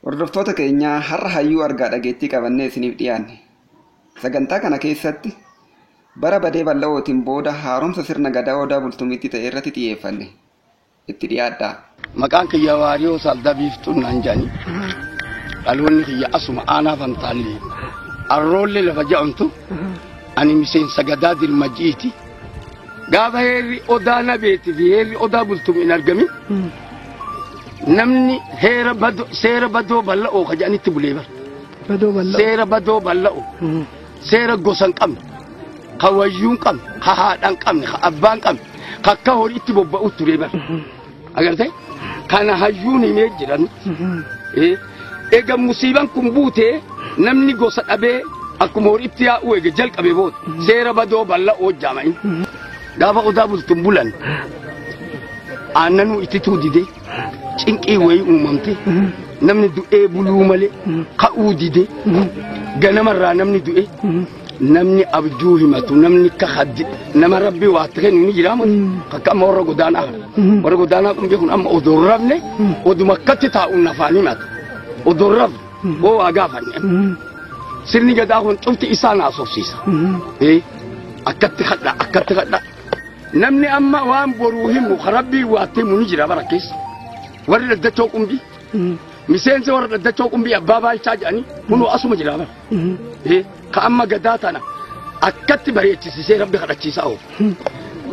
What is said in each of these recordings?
Hordoftoota keenyaa har'a hayyuu argaa dhageettii qabannee isiniif dhiyaanne. Sagantaa kana keessatti bara badee bal'ootiin booda haaromsa sirna gadaa odaa bultumitti ta'e irratti xiyyeeffanne. Itti dhiyaadhaa. Maqaan kiyya waariyoo saldabiiftuun naan jedhani. Dhaloonni kiyya asuma aanaa fantaallee. Arroollee lafa ja'antu ani miseensa gadaa dilmajiiti. Gaafa heerri odaa nabeeti fi heerri odaa bultum hin argamin. Namni seera badoo bal'oo ka jedhanitti bulee bara. Seera badoo bal'oo. Seera gosan qabne. Ka wayyuun qabne. Ka haadhaan qabne. Ka abbaan qabne. Ka akka horiitti bobba'u turee bara. Agartee? Kana hayyuun himee jiran. Egaa musiibaan kun buutee namni gosa dhabee akkuma horiitti yaa'u eega jalqabee booda. Seera badoo bal'oo jaama'in. Gaafa odaa bultum bulan. Aannan itti didee. Cinqii wayii uumamte namni du'ee buluu malee ka'uu dide ganamarraa namni du'e namni abjuu himatu namni kahaddi nama rabbi waa ta'e ni jiraama akka amma warra godaanaa kun beekun amma odorrafne oduma akkatti taa'uun nafaan himatu odorraf oo waa gaafanne sirni gadaa kun cufti isaa naasofsiisa akkatti hadha namni amma waan boruu himu rabbii waa ta'e ni jira bara keessa. Warri daddachoo qumbii miseensi warra daddachoo qumbii abbaa baalchaa jedhanii kunoo asuma jira bara ka amma gadaa tana akkatti bareechisisee rabbi kadhachiisaa oofu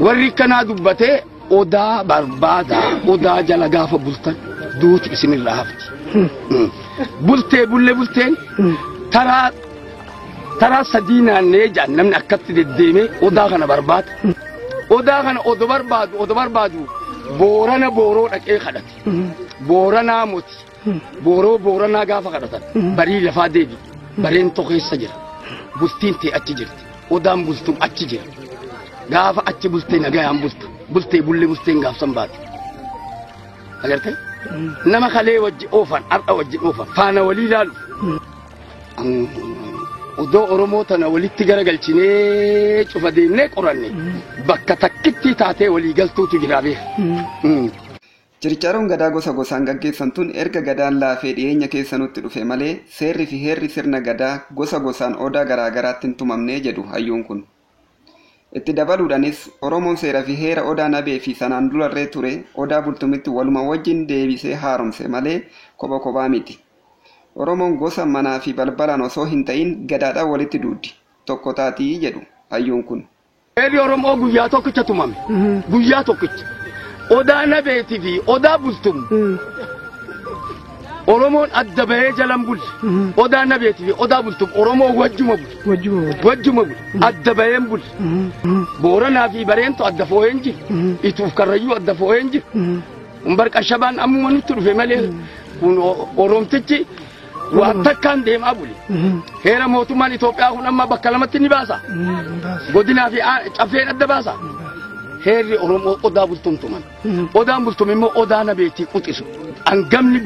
warri kanaa dubbatee odaa barbaada odaa jala gaafa bultan duuti isinirraa hafti bulteen taraa sadii naannee jedhan namni akkatti deddeemee odaa kana barbaada odaa kana odo barbaadu Boorana booroo dhaqee kadhate. Booranaa moti. Booranaa gaafa kadhatan. Barii lafaa deebi. Bareen tokkeessa jira. Bultiin ta'e achi jirti. Odaan bultuun achi jira. Gaafa achi bultee nagayaan bulta. Bulteen gaafsan baate. Agartee? Nama kalee wajji oofan, har'a wajji oofan. Faana walii ilaalu. Odoo Oromoo tana walitti garagalchinee cufa deemnee qoranne bakka takkitti taatee walii galtuutu jira beeka. Chirchaaroon gadaa gosa gosaan gaggeessamtuun erga gadaan laafee dhiyeenya keessa nutti dhufe malee seerri fi heerri sirna gadaa gosa gosaan odaa garaagaraatti hin tumamnee jedhu hayyuun kun. Itti dabaluudhaanis Oromoon seera fi heera odaa nabee fi sanaan durarree ture odaa bultumitti waluma wajjin deebisee haaromse malee kophaa miti. Oromoon gosa manaa fi balbalaan osoo hin ta'in gadaadhaan walitti duuddi tokko taatii jedhu hayyuun kun. Heerri Oromoo guyyaa tokkicha tumame. Guyyaa tokkicha. Odaa nabeetii fi odaa bultum. Oromoon adda bahee jalan bulle. Odaa nabeetii fi odaa bultum Oromoo wajjuma bulle. Adda baheen bulle. Booranaa fi bareentu adda foo'een jiru. Ituuf karrayyuu adda foo'een jiru. Barqashabaan ammuma nutti dhufe malee kun Oromtichi. Waan takkaan deemaa buli. Heera mootummaan Itoophiyaa kun amma bakka lamatti ni baasa. Godinaa fi caffeen adda baasa. Heerri Oromoo odaa bultum tuman. Odaan bultum immoo odaa nabeetii quxisu. Angamni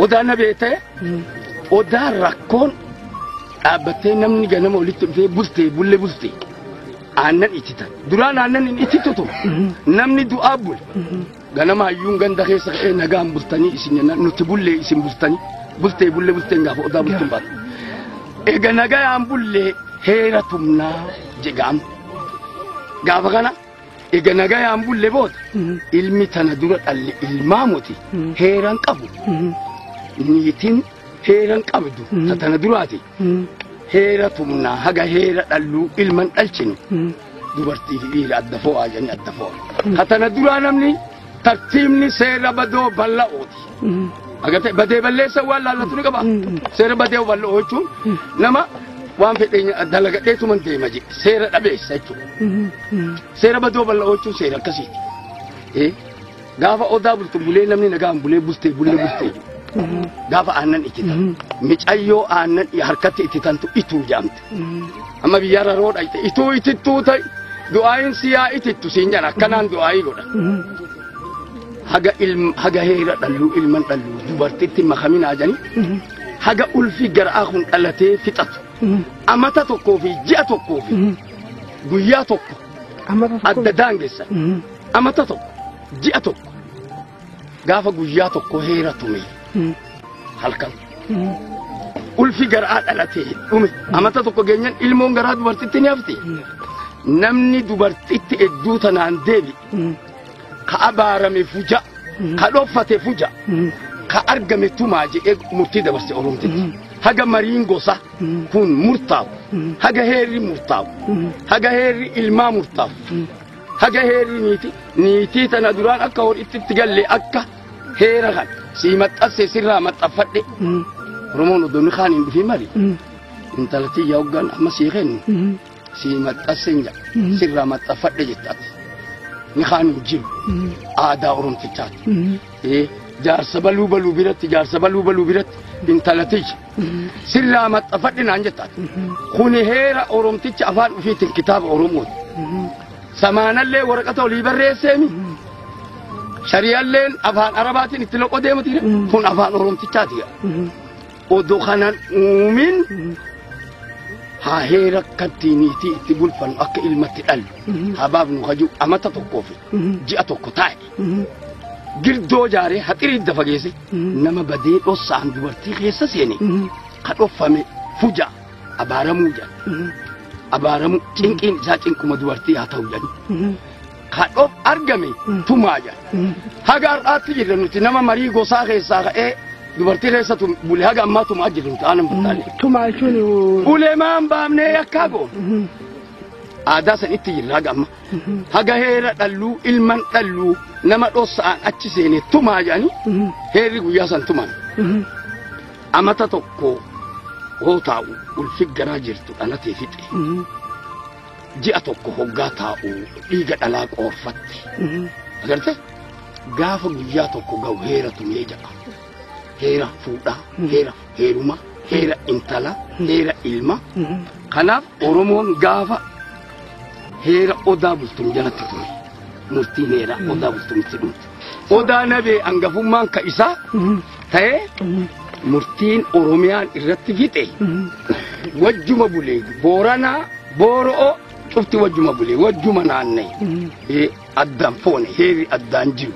odaa nabee ta'e odaa rakkoon dhaabbattee namni ganama walitti dhufee bultee. Aannan ititan. Duraan aannan hin ititutu. Namni du'aa bule. Ganama hayyuun ganda keessa ka'ee nagaan bultanii isin nuti bullee isin bultanii. Bulteen gaafa odaa bultuun baatu. Egaa nagayaan bullee heera tumnaa jedhamu. Gaafa kana egaa nagayaan bullee booda ilmi tana dura dhalli ilmaa moti heeraan qabu. Niitiin heeraan qabdu tana duraati. Heera tumnaa haga heera dhalluu ilman dhalchinu. Dubartii fi dhiira adda fo'aa jedhanii adda fo'aa. Tana duraa namni tartiibni seera badoo bal'ooti. Agartee badee balleessa waan laallatu ni qaba. Seera badee bal'oo jechuun nama waan fedhee dalagadhee tuman deema jedhe seera dhabeessa jechuudha. Seera badoo bal'oo jechuun seera akkasiiti. Gaafa odaa bultu bulee namni nagaan bulee bultee. Gaafa aannan ititan. Micayyoo aannan harkatti ititantu ituu jaamte. Amma biyyaarra roodha ituu itittuu ta'e du'aayin siyaa itittu siin jala akkanaan du'aayii godha. Haga heera dhalluu ilman dhalluu dubartiitti makaminaa janii haga ulfi garaa kun dhalatee fixatu amata tokkoo fi ji'a tokkoo fi guyyaa tokko adda daangessan amata tokko ji'a tokko gaafa guyyaa tokko heera tume halkan ulfi garaa dhalatee dhume amata tokko geenyan ilmoon garaa dubartitti ni hafti namni dubartitti hedduu tanaan deebi ka abaarame fuja ka dhoffate fuja ka argame tumaa jedhee murtii dabarse oromtitti haga mariin gosa kun murtaa'u haga heerri murtaa'u haga heerri ilmaa murtaa'u haga heerri niitii tana duraan akka horitti galle akka heera kan si maxxasse sirraa maxxaffadhe Oromoon odoonni kaaniin dhufee mari intalatii yaa hoggaan amma sii kennu si maxxasse sirraa maxxaffadhe jettaati ni kaaniin jiru aadaa Oromtichaati jaarsa baluu biratti intalatii sirraa maxxaffadhe naan jettaati kuni heera Oromticha afaan ufiitiin kitaaba Oromooti samaanallee waraqata olii barreesseemi shari'alleen afaan arabaatiin itti loqoo deemati kun afaan Oromtichaati odoo kanan uumin haa heera kattiiniitii itti bulfannu akka ilmatti dhallu haa baafnu hajuu amata tokkoof ji'a tokko taa'e girdoo jaaree haxirii dafa geesse nama badee dhossaan dubartii keessa seene ka dhoffame fuja abaaramuu jedhu abaaramu cinqiin isaa cinquma dubartii haa ta'u jedhu ka dhof argame tumaa jedhu haga har'aatti jirra nuti nama marii gosaa keessaa ka'ee dubartii keessatu bulee haga ammaa tumaa jirru nuti aanan battaalee. Tumaa jechuun ulemaan baafnee yakkaa goonu aadaa san itti jirra haga amma haga heera dhalluu ilman dhalluu nama dhossaan achi seene tumaa jedhanii heerri guyyaa san tuman amata tokko hoo taa'u ulfi garaa jirtu dhalatee fixe ji'a tokko hoggaa taa'u dhiiga dhalaa qoorfatte agarte gaafa guyyaa tokko ga'u heera tumee jedha heera fuudhaa heera heeruma heera intala heera ilma kanaaf Oromoon gaafa heera odaa bultum jalatti ture murtiin heera odaa bultumitti dhumte odaa nabee angafummaan ka isaa ta'ee murtiin Oromiyaan irratti fixe wajjuma bulee Booranaa Booroo cufti wajjuma bulee wajjuma naanna'e addaan foone heerri addaan jiru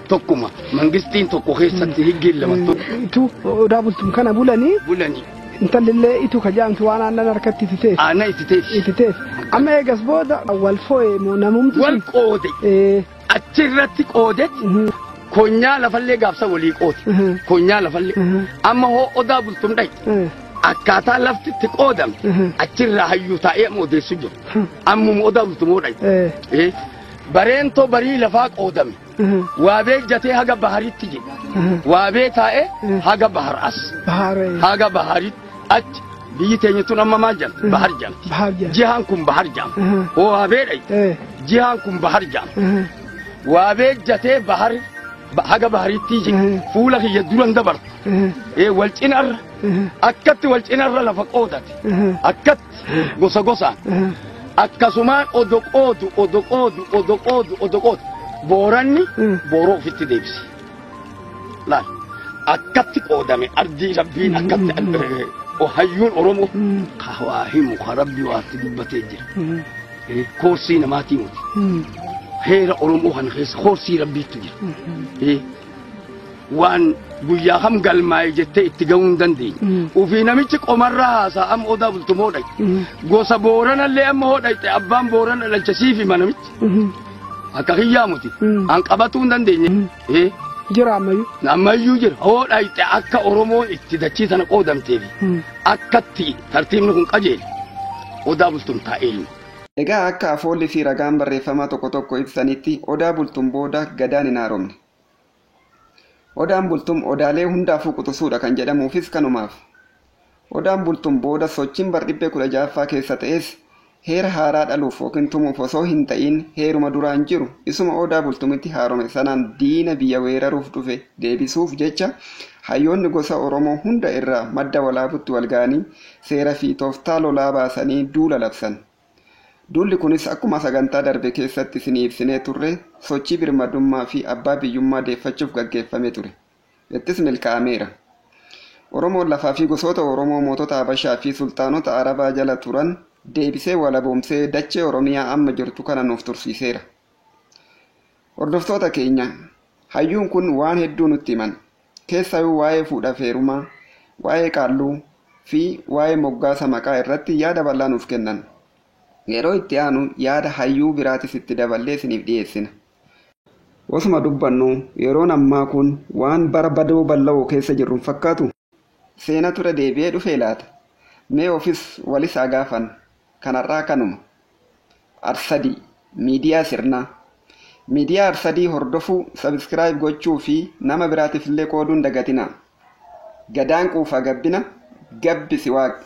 tokkuma mangistiin tokko keessatti higgeen lama tokko itu odaa bultum kana bulanii intalillee itu kajaamtu waan aannan harkatti ititeef aannan ititeef amma eegas booda wal fo'e moo namumti wal qoode achirratti qoodetti konyaa lafallee gaafsa walii qooti konyaa lafallee amma hoo odaa bultum dhayi akkaataa laftitti qoodame achirraa hayyuu taa'ee moodeessu jiru ammuma odaa bultumoo dhayi bareentoo barii lafaa qoodame waabee jatee haga baharitti jedhe waabee taa'ee haga bahar as haga baharitti achi biyyi teenyatuun amma maal jedhamti bahar jedhamti jihaan kun bahar jedhama hoo waabee dhayi jihaan kun bahar jedhama waabee jatee bahar haga baharitti jedhe fuula kiyya duran dabartu wal cinarra akkatti wal cinarra lafa qoodate akkatti gosa gosaan akkasumaan odoqoodu booranni booroo ofitti deebise laal akkatti qoodame ardii rabbiin akkatti hayyuun Oromoo waa himu ka rabbi waatti dubbatee jira koorsii namaatii muti heera Oromoo kana keessa koorsii rabbiitu jira waan guyyaa ham galmaa'e jettee itti ga'uu hin dandeenye ofii namichi qomarraa haasaa amma odaa bultumoo dhayi gosa booranallee amma hoo dhayite abbaan boorana dhalchasiif hima namichi akka hiyyaa muti an qabatuu hin dandeenye jira ammayyuu jira hoo dhayite akka Oromoon itti dachii sana qoodamteefi akkatti tartiibni kun qajeele odaa bultum taa'eelma. Egaa akka afoolli fi ragaan barreeffamaa tokko tokko ibsanitti odaa bultum booda gadaan hin haaromne. Odaan bultum odaalee hundaafuu quxisuudha kan jedhamuufis kanumaaf. Odaan bultum booda sochiin bar 16ffaa keessa ta'es heera haaraa dhaluuf yookiin tumuuf osoo hin ta'in heeruma duraan jiru isuma odaa bultumitti haarome sanaan diina biyya weeraruuf dhufe deebisuuf jecha hayyoonni gosa Oromoo hunda irraa madda walaabutti walga'anii seera fi tooftaa lolaa baasanii duula labsan. Duulli kunis akkuma sagantaa darbe keessatti isinii ibsinee turre sochii birmadummaa fi abbaa biyyummaa deeffachuuf gaggeeffamee ture. Ittis milkaa'ameera. Oromoon lafaa fi gosoota Oromoo mootota Habashaa fi sultaanota Arabaa jala turan deebisee walaboomsee dachee Oromiyaa amma jirtu kana nuuf tursiiseera. Hordoftoota keenya, hayyuun kun waan hedduu nutti himan. Keessaayyuu waa'ee fuudhaa fi heerumaa, waa'ee qaalluu fi waa'ee moggaasa maqaa irratti yaada bal'aa nuuf kennan. Yeroo itti aanu yaada hayyuu biraatis itti daballee isiniif dhiyeessina. Osuma dubbannu yeroon ammaa kun waan bara badoo bal'oo keessa jirru fakkaatu. Seena ture deebi'ee dhufee laata? Mee ofis walis haa gaafan. Kanarraa kanuma. Arsadii miidiyaa sirnaa. Miidiyaa Arsadii hordofuu, sabiskiraayib gochuu fi nama biraatiif illee qooduun dagatina. Gadaan quufa gabbina, gabbisi waaqa.